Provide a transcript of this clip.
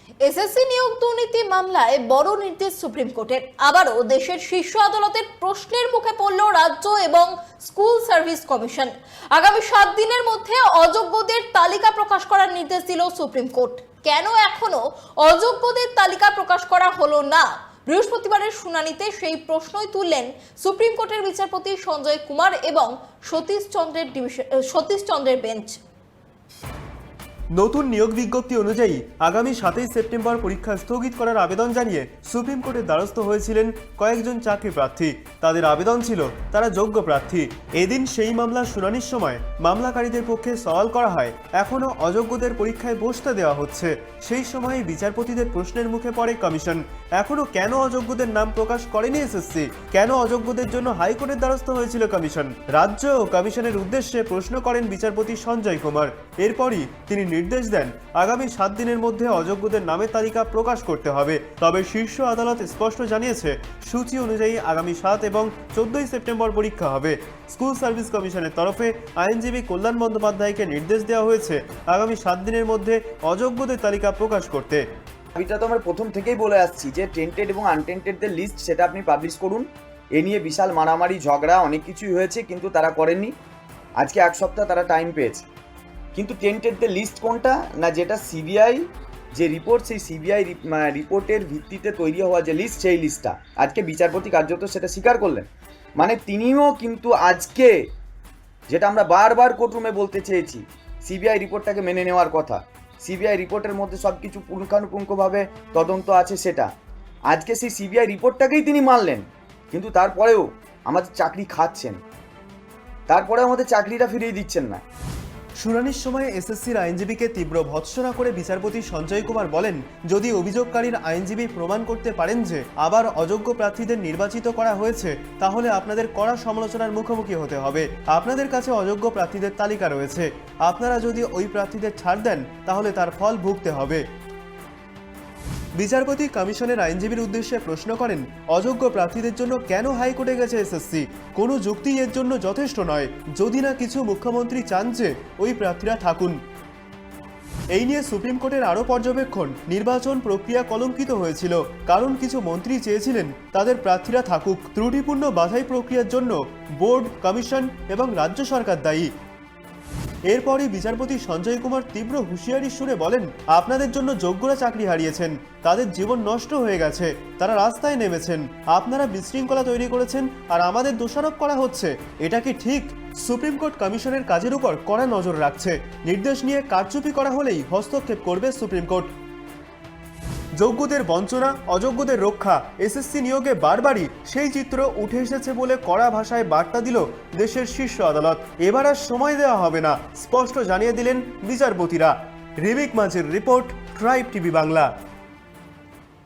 SSC নিয়োগ দুর্নীতি মামলায় বড় নির্দেশ সুপ্রিম কোর্টের। আবারও দেশের শীর্ষ আদালতের প্রশ্নের মুখে পড়ল রাজ্য এবং স্কুল সার্ভিস কমিশন। আগামী 7 দিনের মধ্যে অযোগ্যদের তালিকা প্রকাশ করার নির্দেশ দিল সুপ্রিম কোর্ট। কেন এখনো অযোগ্যদের তালিকা প্রকাশ করা হলো না? বৃহস্পতিবারের শুনানিতে সেই প্রশ্নই তুললেন সুপ্রিম কোর্টের বিচারপতি সঞ্জয় কুমার এবং সতীশ চন্দ্রের বেঞ্চ। নতুন নিয়োগ বিজ্ঞপ্তি অনুযায়ী আগামী 7 সেপ্টেম্বর পরীক্ষা স্থগিত করার আবেদন জানিয়ে সুপ্রিম কোর্টের দ্বারস্থ হয়েছিলেন কয়েকজন চাকরি প্রার্থী। তাদের আবেদন ছিল তারা যোগ্য প্রার্থী। এদিন সেই মামলার শুনানির সময় মামলাকারীদের পক্ষে সওয়াল করা হয় এখনও অযোগ্যদের পরীক্ষায় বসতে দেওয়া হচ্ছে। সেই সময় বিচারপতিদের প্রশ্নের মুখে পড়ে কমিশন, এখনও কেন অযোগ্যদের নাম প্রকাশ করেনি এসএসসি, কেন অযোগ্যদের জন্য হাইকোর্টের দ্বারস্থ হয়েছিল কমিশন। রাজ্য ও কমিশনের উদ্দেশ্যে প্রশ্ন করেন বিচারপতি সঞ্জয় কুমার। এরপরই তিনি নির্দেশ দেন আগামী 7 দিনের মধ্যে অযোগ্যদের নামের তালিকা প্রকাশ করতে হবে। তবে শীর্ষ আদালত স্পষ্ট জানিয়েছে সূচি অনুযায়ী আগামী 7 এবং 14 সেপ্টেম্বর পরীক্ষা হবে। স্কুল সার্ভিস কমিশনের তরফে আইনজীবী কল্যাণ বন্দ্যোপাধ্যায়কে নির্দেশ দেওয়া হয়েছে আগামী 7 দিনের মধ্যে অযোগ্যদের তালিকা প্রকাশ করতে। এটা তো আমরা প্রথম থেকেই বলে আসছি যে টেন্টেড এবং আনটেন্টেডদের লিস্ট সেটা আপনি পাবলিশ করুন। এ নিয়ে বিশাল মারামারি ঝগড়া অনেক কিছুই হয়েছে, কিন্তু তারা করেননি। আজকে 1 সপ্তাহ তারা টাইম পেয়েছে, কিন্তু টেন্টেডদের লিস্ট কোনটা না, যেটা সিবিআই যে রিপোর্ট, সেই সিবিআই রিপোর্টের ভিত্তিতে তৈরি হওয়া যে লিস্ট, সেই লিস্টটা আজকে বিচারপতি কার্যত সেটা স্বীকার করলেন। মানে তিনিও কিন্তু আজকে, যেটা আমরা বারবার কোর্টরুমে বলতে চেয়েছি, সিবিআই রিপোর্টটাকে মেনে নেওয়ার কথা, সিবিআই রিপোর্টের মধ্যে সব কিছু পুঙ্খানুপুঙ্খভাবে তদন্ত আছে, সেটা আজকে সেই সিবিআই রিপোর্টটাকেই তিনি মানলেন। কিন্তু তারপরেও আমাদের চাকরি খাচ্ছেন, তারপরে আমাদের চাকরিটা ফিরিয়ে দিচ্ছেন না। শুনানির সময় এসএসসির আইনজীবীকে তীব্র ভৎসনা করে বিচারপতি সঞ্জয় কুমার বলেন, যদি অভিযোগকারীর আইনজীবী প্রমাণ করতে পারেন যে আবার অযোগ্য প্রার্থীদের নির্বাচিত করা হয়েছে, তাহলে আপনাদের কড়া সমালোচনার মুখোমুখি হতে হবে। আপনাদের কাছে অযোগ্য প্রার্থীদের তালিকা রয়েছে, আপনারা যদি ওই প্রার্থীদের ছাড় দেন তাহলে তার ফল ভুগতে হবে। বিচারপতি কমিশনের আইনজীবীর উদ্দেশ্যে প্রশ্ন করেন, অযোগ্য প্রার্থীদের জন্য কেন হাইকোর্টে গেছে এসএসসি? কোনো যুক্তি এর জন্য যথেষ্ট নয়, যদি না কিছু মুখ্যমন্ত্রী চান যে ওই প্রার্থীরা থাকুন। এই নিয়ে সুপ্রিম কোর্টের আরও পর্যবেক্ষণ, নির্বাচন প্রক্রিয়া কলঙ্কিত হয়েছিল, কারণ কিছু মন্ত্রী চেয়েছিলেন তাদের প্রার্থীরা থাকুক। ত্রুটিপূর্ণ বাছাই প্রক্রিয়ার জন্য বোর্ড, কমিশন এবং রাজ্য সরকার দায়ী। এরপরই বিচারপতি সঞ্জয় কুমার তীব্র হুঁশিয়ারির সুরে বলেন, আপনাদের জন্য যোগ্যরা চাকরি হারিয়েছেন, তাদের জীবন নষ্ট হয়ে গেছে, তারা রাস্তায় নেমেছেন, আপনারা বিশৃঙ্খলা তৈরি করেছেন আর আমাদের দোষারোপ করা হচ্ছে। এটা কি ঠিক? সুপ্রিম কোর্ট কমিশনের কাজের উপর কড়া নজর রাখছে। নির্দেশ নিয়ে কারচুপি করা হলেই হস্তক্ষেপ করবে সুপ্রিম কোর্ট। যোগ্যদের বঞ্চনা, অযোগ্যদের রক্ষা, এসএসসি নিয়োগে বারবারই সেই চিত্র উঠে এসেছে বলে কড়া ভাষায় বার্তা দিল দেশের শীর্ষ আদালত। এবার আর সময় দেওয়া হবে না, স্পষ্ট জানিয়ে দিলেন বিচারপতিরা। রিমিক মাঝির রিপোর্ট, ট্রাইব টিভি বাংলা।